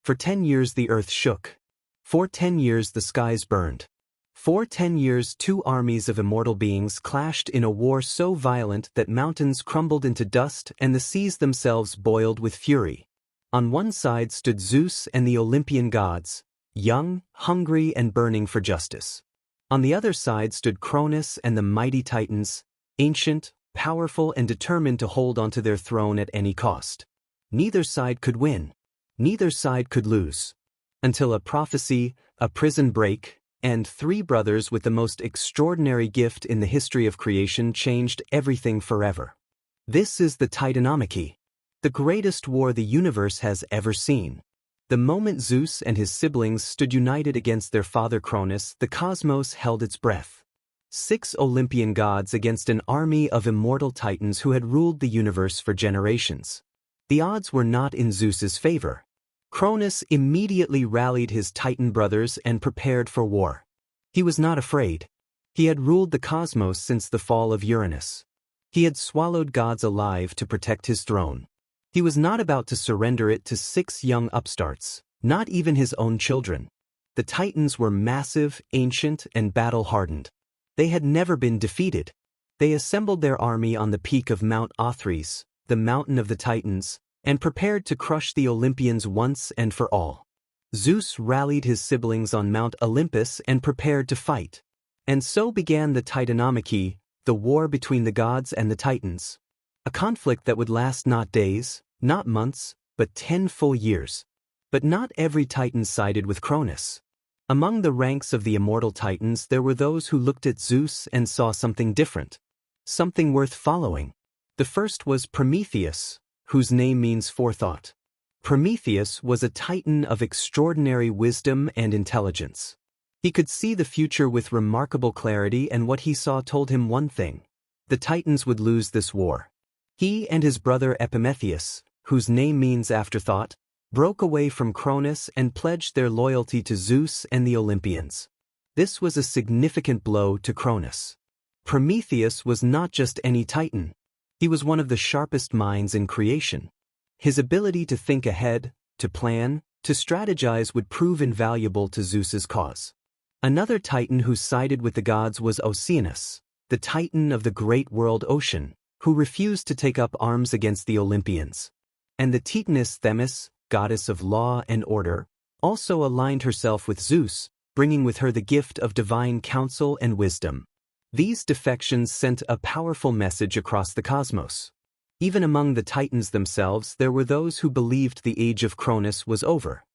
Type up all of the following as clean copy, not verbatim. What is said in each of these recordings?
For 10 years the earth shook. For 10 years the skies burned. For 10 years 2 armies of immortal beings clashed in a war so violent that mountains crumbled into dust and the seas themselves boiled with fury. On one side stood Zeus and the Olympian gods, young, hungry and burning for justice. On the other side stood Cronus and the mighty Titans, ancient, powerful and determined to hold onto their throne at any cost. Neither side could win. Neither side could lose. Until a prophecy, a prison break, and 3 brothers with the most extraordinary gift in the history of creation changed everything forever. This is the Titanomachy, the greatest war the universe has ever seen. The moment Zeus and his siblings stood united against their father Cronus, the cosmos held its breath. 6 Olympian gods against an army of immortal titans who had ruled the universe for generations. The odds were not in Zeus's favor. Cronus immediately rallied his Titan brothers and prepared for war. He was not afraid. He had ruled the cosmos since the fall of Uranus. He had swallowed gods alive to protect his throne. He was not about to surrender it to 6 young upstarts, not even his own children. The Titans were massive, ancient, and battle-hardened. They had never been defeated. They assembled their army on the peak of Mount Othries, the mountain of the Titans, and prepared to crush the Olympians once and for all. Zeus rallied his siblings on Mount Olympus and prepared to fight. And so began the Titanomachy, the war between the gods and the Titans. A conflict that would last not days, not months, but 10 full years. But not every Titan sided with Cronus. Among the ranks of the immortal Titans there were those who looked at Zeus and saw something different. Something worth following. The first was Prometheus, whose name means forethought. Prometheus was a Titan of extraordinary wisdom and intelligence. He could see the future with remarkable clarity, and what he saw told him one thing: the Titans would lose this war. He and his brother Epimetheus, whose name means afterthought, broke away from Cronus and pledged their loyalty to Zeus and the Olympians. This was a significant blow to Cronus. Prometheus was not just any Titan. He was one of the sharpest minds in creation. His ability to think ahead, to plan, to strategize would prove invaluable to Zeus's cause. Another Titan who sided with the gods was Oceanus, the Titan of the great world ocean, who refused to take up arms against the Olympians. And the Titaness Themis, goddess of law and order, also aligned herself with Zeus, bringing with her the gift of divine counsel and wisdom. These defections sent a powerful message across the cosmos. Even among the Titans themselves there were those who believed the age of Cronus was over,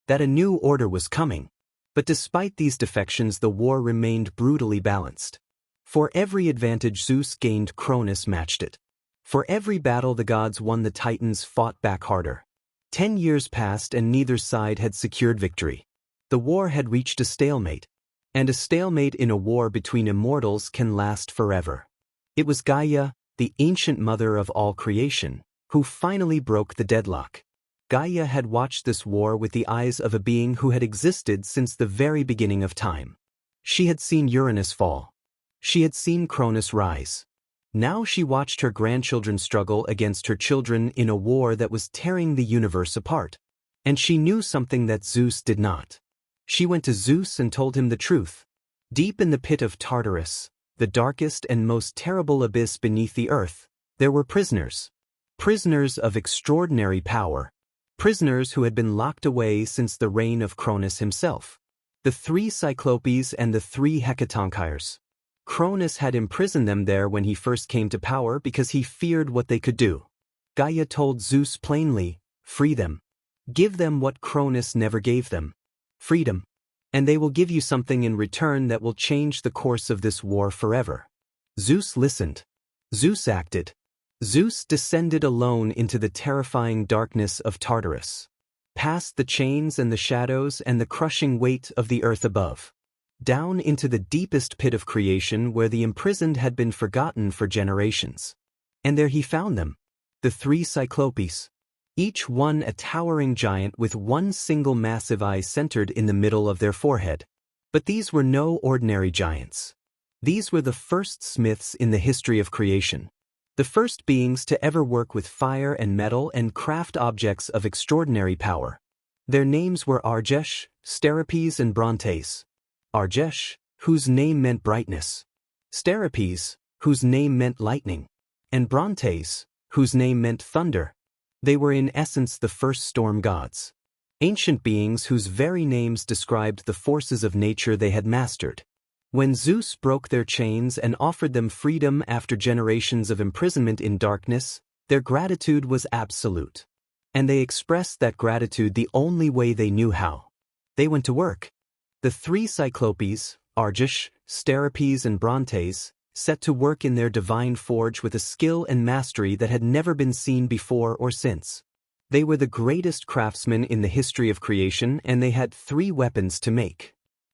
that a new order was coming. But despite these defections the war remained brutally balanced. For every advantage Zeus gained, Cronus matched it. For every battle the gods won, the Titans fought back harder. 10 years passed and neither side had secured victory. The war had reached a stalemate. And a stalemate in a war between immortals can last forever. It was Gaia, the ancient mother of all creation, who finally broke the deadlock. Gaia had watched this war with the eyes of a being who had existed since the very beginning of time. She had seen Uranus fall. She had seen Cronus rise. Now she watched her grandchildren struggle against her children in a war that was tearing the universe apart. And she knew something that Zeus did not. She went to Zeus and told him the truth. Deep in the pit of Tartarus, the darkest and most terrible abyss beneath the earth, there were prisoners. Prisoners of extraordinary power. Prisoners who had been locked away since the reign of Cronus himself. The 3 Cyclopes and the 3 Hecatonchires. Cronus had imprisoned them there when he first came to power because he feared what they could do. Gaia told Zeus plainly, "Free them. Give them what Cronus never gave them. Freedom. And they will give you something in return that will change the course of this war forever." Zeus listened. Zeus acted. Zeus descended alone into the terrifying darkness of Tartarus. Past the chains and the shadows and the crushing weight of the earth above. Down into the deepest pit of creation where the imprisoned had been forgotten for generations. And there he found them. The 3 Cyclopes. Each one a towering giant with one single massive eye centered in the middle of their forehead. But these were no ordinary giants. These were the first smiths in the history of creation. The first beings to ever work with fire and metal and craft objects of extraordinary power. Their names were Argesh, Steropes and Brontes. Argesh, whose name meant brightness. Steropes, whose name meant lightning. And Brontes, whose name meant thunder. They were in essence the first storm gods. Ancient beings whose very names described the forces of nature they had mastered. When Zeus broke their chains and offered them freedom after generations of imprisonment in darkness, their gratitude was absolute. And they expressed that gratitude the only way they knew how. They went to work. The three Cyclopes, Argesh, Steropes and Brontes, set to work in their divine forge with a skill and mastery that had never been seen before or since. They were the greatest craftsmen in the history of creation, and they had 3 weapons to make.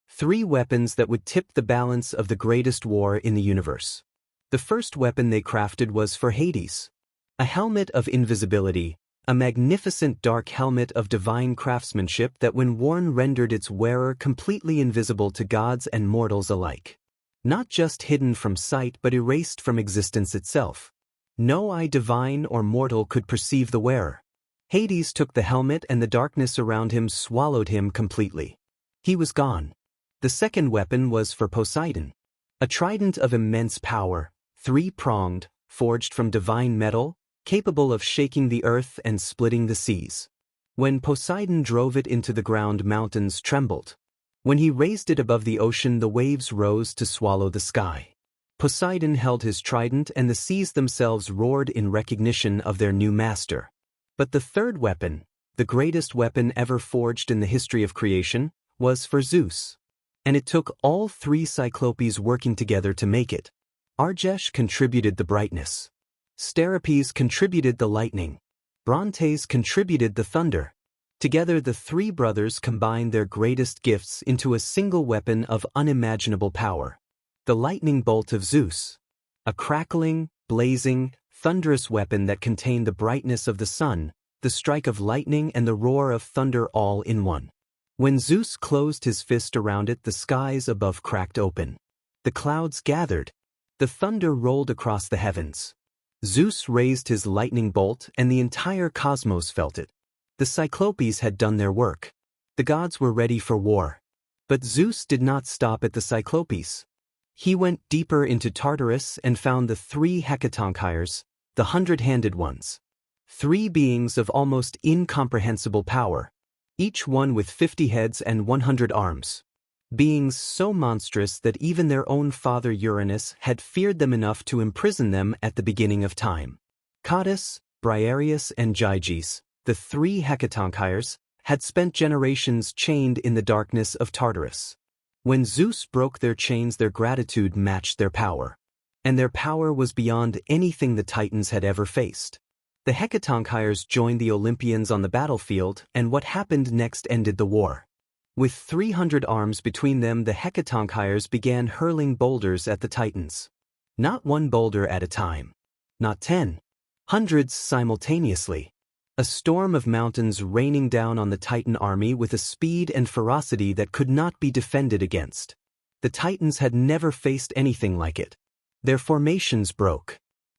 3 weapons that would tip the balance of the greatest war in the universe. The first weapon they crafted was for Hades. A helmet of invisibility, a magnificent dark helmet of divine craftsmanship that when worn rendered its wearer completely invisible to gods and mortals alike. Not just hidden from sight but erased from existence itself. No eye divine or mortal could perceive the wearer. Hades took the helmet and the darkness around him swallowed him completely. He was gone. The second weapon was for Poseidon. A trident of immense power, 3-pronged, forged from divine metal, capable of shaking the earth and splitting the seas. When Poseidon drove it into the ground, mountains trembled. When he raised it above the ocean, the waves rose to swallow the sky. Poseidon held his trident and the seas themselves roared in recognition of their new master. But the third weapon, the greatest weapon ever forged in the history of creation, was for Zeus. And it took all 3 Cyclopes working together to make it. Argesh contributed the brightness. Steropes contributed the lightning. Brontes contributed the thunder. Together the 3 brothers combined their greatest gifts into a single weapon of unimaginable power. The lightning bolt of Zeus. A crackling, blazing, thunderous weapon that contained the brightness of the sun, the strike of lightning and the roar of thunder all in one. When Zeus closed his fist around it, the skies above cracked open. The clouds gathered. The thunder rolled across the heavens. Zeus raised his lightning bolt and the entire cosmos felt it. The Cyclopes had done their work. The gods were ready for war. But Zeus did not stop at the Cyclopes. He went deeper into Tartarus and found the 3 Hecatonchires, the 100-handed ones. 3 beings of almost incomprehensible power, each one with 50 heads and 100 arms. Beings so monstrous that even their own father Uranus had feared them enough to imprison them at the beginning of time. Codus, Briareus and Gyges, the 3 Hecatonchires, had spent generations chained in the darkness of Tartarus. When Zeus broke their chains, their gratitude matched their power. And their power was beyond anything the Titans had ever faced. The Hecatonchires joined the Olympians on the battlefield, and what happened next ended the war. With 300 arms between them, the Hecatonchires began hurling boulders at the Titans. Not one boulder at a time. Not 10. Hundreds simultaneously. A storm of mountains raining down on the Titan army with a speed and ferocity that could not be defended against. The Titans had never faced anything like it. Their formations broke.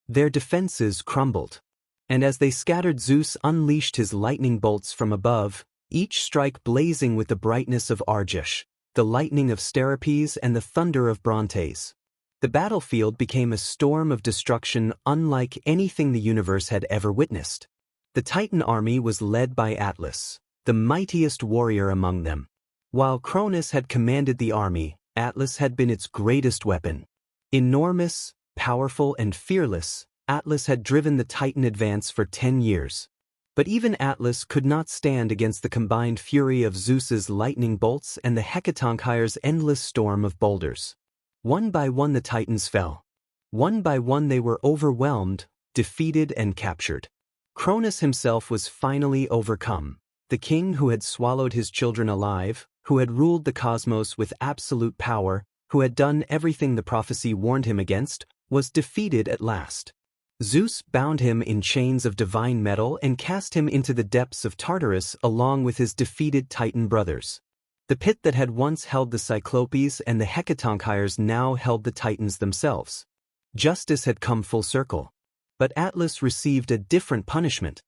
Their defenses crumbled. And as they scattered, Zeus unleashed his lightning bolts from above, each strike blazing with the brightness of Argesh, the lightning of Steropes and the thunder of Brontes. The battlefield became a storm of destruction unlike anything the universe had ever witnessed. The Titan army was led by Atlas, the mightiest warrior among them. While Cronus had commanded the army, Atlas had been its greatest weapon. Enormous, powerful and fearless, Atlas had driven the Titan advance for 10 years. But even Atlas could not stand against the combined fury of Zeus's lightning bolts and the Hecatonchires' endless storm of boulders. One by one the Titans fell. One by one they were overwhelmed, defeated and captured. Cronus himself was finally overcome. The king who had swallowed his children alive, who had ruled the cosmos with absolute power, who had done everything the prophecy warned him against, was defeated at last. Zeus bound him in chains of divine metal and cast him into the depths of Tartarus along with his defeated Titan brothers. The pit that had once held the Cyclopes and the Hecatonchires now held the Titans themselves. Justice had come full circle. But Atlas received a different punishment.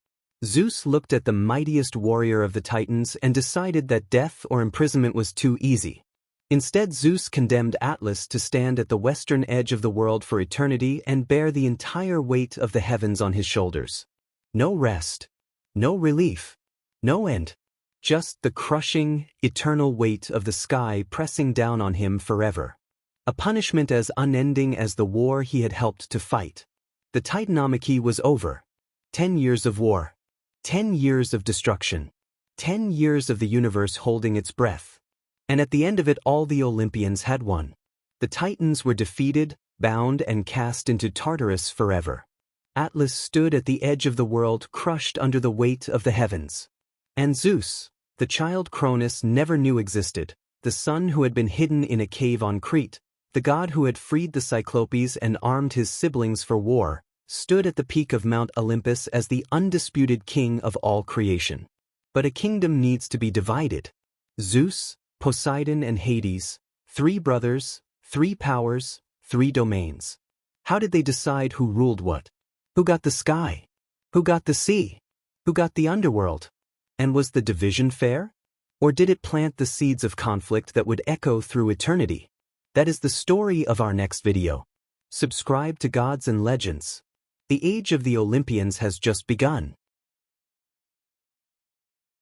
Zeus looked at the mightiest warrior of the Titans and decided that death or imprisonment was too easy. Instead, Zeus condemned Atlas to stand at the western edge of the world for eternity and bear the entire weight of the heavens on his shoulders. No rest, no relief, no end. Just the crushing, eternal weight of the sky pressing down on him forever. A punishment as unending as the war he had helped to fight. The Titanomachy was over. 10 years of war. 10 years of destruction. 10 years of the universe holding its breath. And at the end of it all, the Olympians had won. The Titans were defeated, bound and cast into Tartarus forever. Atlas stood at the edge of the world, crushed under the weight of the heavens. And Zeus, the child Cronus never knew existed, the son who had been hidden in a cave on Crete, the god who had freed the Cyclopes and armed his siblings for war, stood at the peak of Mount Olympus as the undisputed king of all creation. But a kingdom needs to be divided. Zeus, Poseidon and Hades, 3 brothers, 3 powers, 3 domains. How did they decide who ruled what? Who got the sky? Who got the sea? Who got the underworld? And was the division fair? Or did it plant the seeds of conflict that would echo through eternity? That is the story of our next video. Subscribe to Gods and Legends. The age of the Olympians has just begun.